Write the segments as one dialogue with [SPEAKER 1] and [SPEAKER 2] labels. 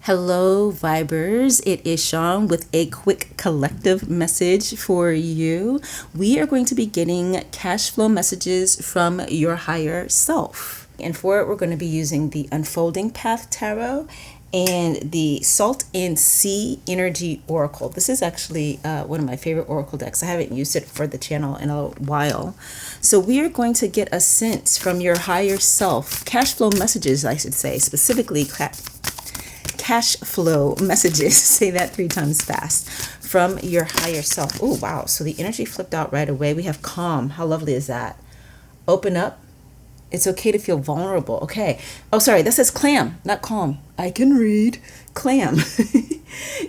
[SPEAKER 1] Hello, Vibers. It is Shon with a quick collective message for you. We are going to be getting cash flow messages from your higher self. And for it, we're going to be using the Unfolding Path Tarot and the Salt and Sea Energy Oracle. This is actually one of my favorite oracle decks. I haven't used it for the channel in a while. So we are going to get a sense from your higher self, cash flow messages, I should say, specifically cash flow messages. Say that 3 times fast. From your higher self. Oh, wow. So the energy flipped out right away. We have calm. How lovely is that? Open up. It's okay to feel vulnerable. Okay. Oh, sorry. That says clam, not calm. I can read. Clam.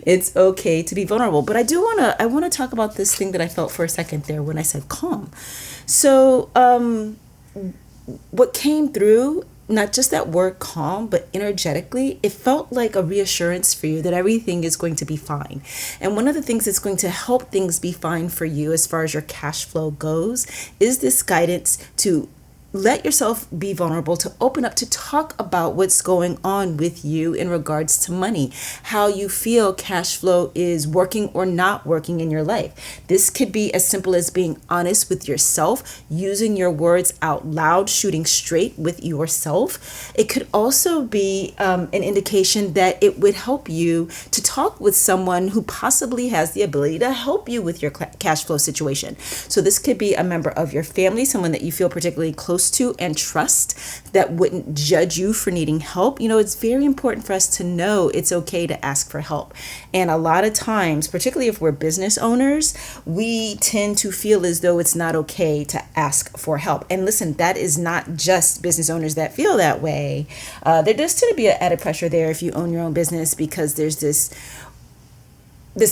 [SPEAKER 1] It's okay to be vulnerable. But I want to talk about this thing that I felt for a second there when I said calm. So, what came through, not just that word calm, but energetically, it felt like a reassurance for you that everything is going to be fine. And one of the things that's going to help things be fine for you as far as your cash flow goes is this guidance to let yourself be vulnerable, to open up, to talk about what's going on with you in regards to money, how you feel cash flow is working or not working in your life. This could be as simple as being honest with yourself, using your words out loud, shooting straight with yourself. It could also be an indication that it would help you to talk with someone who possibly has the ability to help you with your cash flow situation. So this could be a member of your family, someone that you feel particularly close to and trust, that wouldn't judge you for needing help. You know, it's very important for us to know it's okay to ask for help. And a lot of times, particularly if we're business owners, we tend to feel as though it's not okay to ask for help. And listen, that is not just business owners that feel that way. There does tend to be an added pressure there if you own your own business, because there's this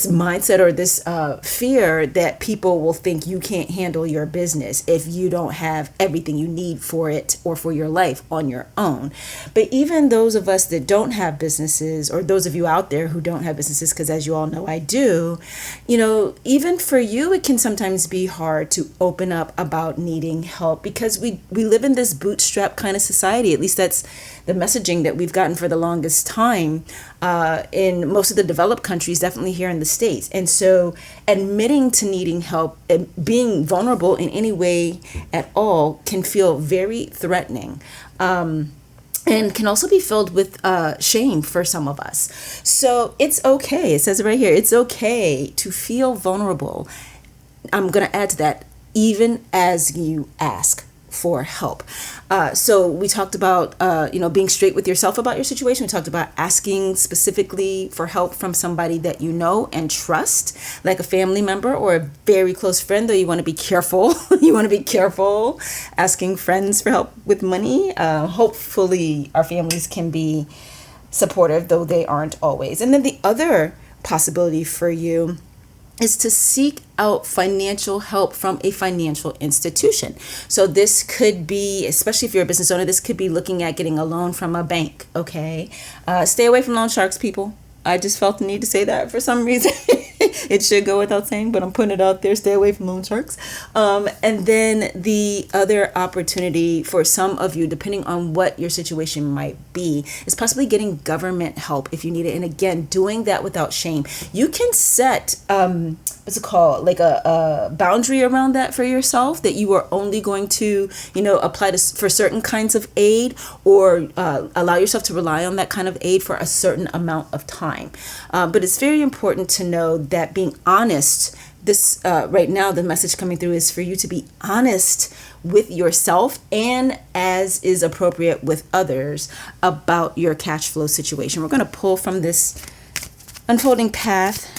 [SPEAKER 1] mindset or this fear that people will think you can't handle your business if you don't have everything you need for it or for your life on your own. But even those of us that don't have businesses, or those of you out there who don't have businesses, because as you all know, I do, you know, even for you, it can sometimes be hard to open up about needing help, because we live in this bootstrap kind of society. At least that's the messaging that we've gotten for the longest time in most of the developed countries, definitely here in the States. And so admitting to needing help and being vulnerable in any way at all can feel very threatening. And can also be filled with shame for some of us. So it's okay. It says it right here. It's okay to feel vulnerable. I'm going to add to that, even as you ask for help. So we talked about, being straight with yourself about your situation. We talked about asking specifically for help from somebody that you know and trust, like a family member or a very close friend, though you want to be careful. You want to be careful asking friends for help with money. Hopefully our families can be supportive, though they aren't always. And then the other possibility for you is to seek out financial help from a financial institution. So this could be, especially if you're a business owner, this could be looking at getting a loan from a bank, okay? Stay away from loan sharks, people. I just felt the need to say that for some reason. It should go without saying, but I'm putting it out there. Stay away from loan sharks. And then the other opportunity for some of you, depending on what your situation might be, is possibly getting government help if you need it. And again, doing that without shame. You can set, what's it called, like a boundary around that for yourself, that you are only going to, apply for certain kinds of aid, or allow yourself to rely on that kind of aid for a certain amount of time. But it's very important to know that being honest, this right now, the message coming through is for you to be honest with yourself and, as is appropriate, with others about your cash flow situation. We're going to pull from this Unfolding Path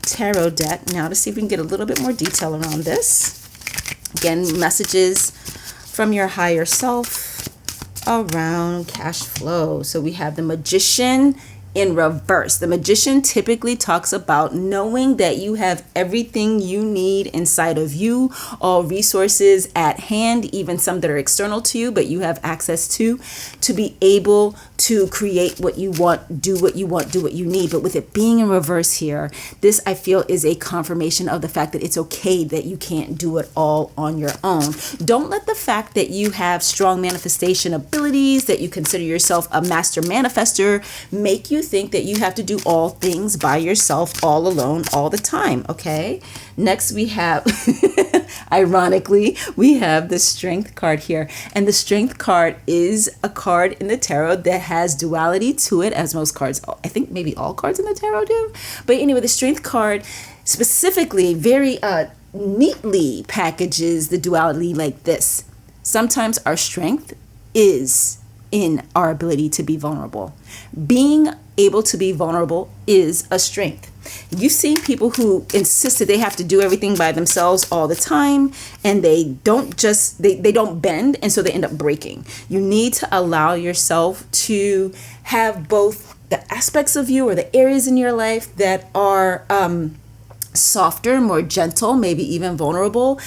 [SPEAKER 1] tarot deck now to see if we can get a little bit more detail around this. Again, messages from your higher self around cash flow. So we have the Magician in reverse. The Magician typically talks about knowing that you have everything you need inside of you, all resources at hand, even some that are external to you, but you have access to be able to create what you want, do what you want, do what you need. But with it being in reverse here, this I feel is a confirmation of the fact that it's okay that you can't do it all on your own. Don't let the fact that you have strong manifestation abilities, that you consider yourself a master manifester, make you you think that you have to do all things by yourself, all alone, all the time. Okay. Next we have, ironically, we have the Strength card here. And the Strength card is a card in the tarot that has duality to it, as most cards, I think maybe all cards in the tarot do. But anyway, the Strength card specifically very neatly packages the duality like this. Sometimes our strength is in our ability to be vulnerable. Being able to be vulnerable is a strength. You've seen people who insist that they have to do everything by themselves all the time, and they don't bend, and so they end up breaking. You need to allow yourself to have both the aspects of you or the areas in your life that are softer, more gentle, maybe even vulnerable,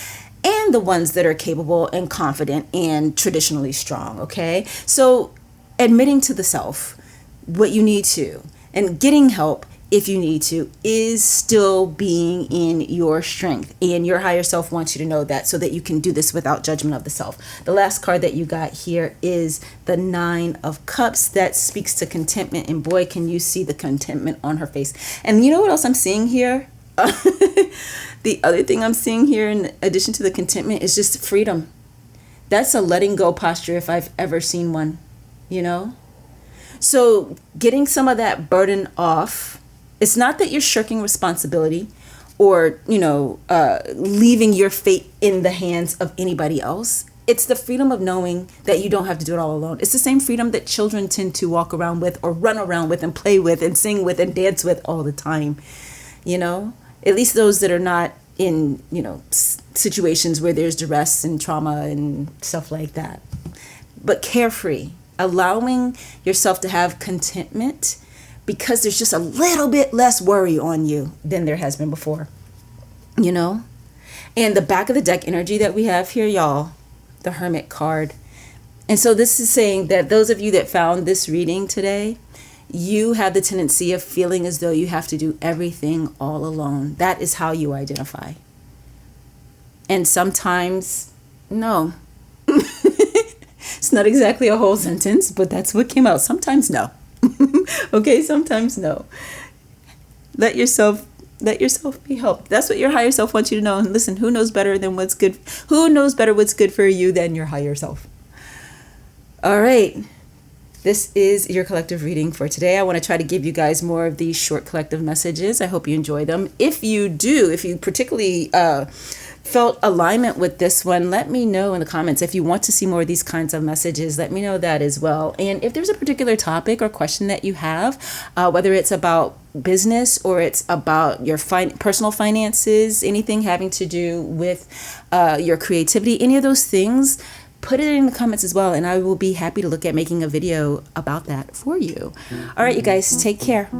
[SPEAKER 1] and the ones that are capable and confident and traditionally strong. Okay, so admitting to the self what you need to and getting help if you need to is still being in your strength, and your higher self wants you to know that so that you can do this without judgment of the self. The last card that you got here is the 9 of Cups. That speaks to contentment, and boy, can you see the contentment on her face. And you know what else I'm seeing here? The other thing I'm seeing here in addition to the contentment is just freedom. That's a letting go posture if I've ever seen one, you know? So getting some of that burden off. It's not that you're shirking responsibility or, leaving your fate in the hands of anybody else. It's the freedom of knowing that you don't have to do it all alone. It's the same freedom that children tend to walk around with or run around with and play with and sing with and dance with all the time, At least those that are not in, situations where there's duress and trauma and stuff like that. But carefree, allowing yourself to have contentment because there's just a little bit less worry on you than there has been before, And the back of the deck energy that we have here, y'all, the Hermit card. And so this is saying that those of you that found this reading today, you have the tendency of feeling as though you have to do everything all alone. That is how you identify. And sometimes, no. It's not exactly a whole sentence, but that's what came out. Sometimes no. Okay, sometimes no. Let yourself be helped. That's what your higher self wants you to know. And listen, who knows better what's good for you than your higher self? All right. This is your collective reading for today. I want to try to give you guys more of these short collective messages. I hope you enjoy them. If you particularly felt alignment with this one, let me know in the comments. If you want to see more of these kinds of messages, let me know that as well. And if there's a particular topic or question that you have, whether it's about business or it's about your personal finances, anything having to do with your creativity, any of those things, put it in the comments as well, and I will be happy to look at making a video about that for you. All right, you guys, take care.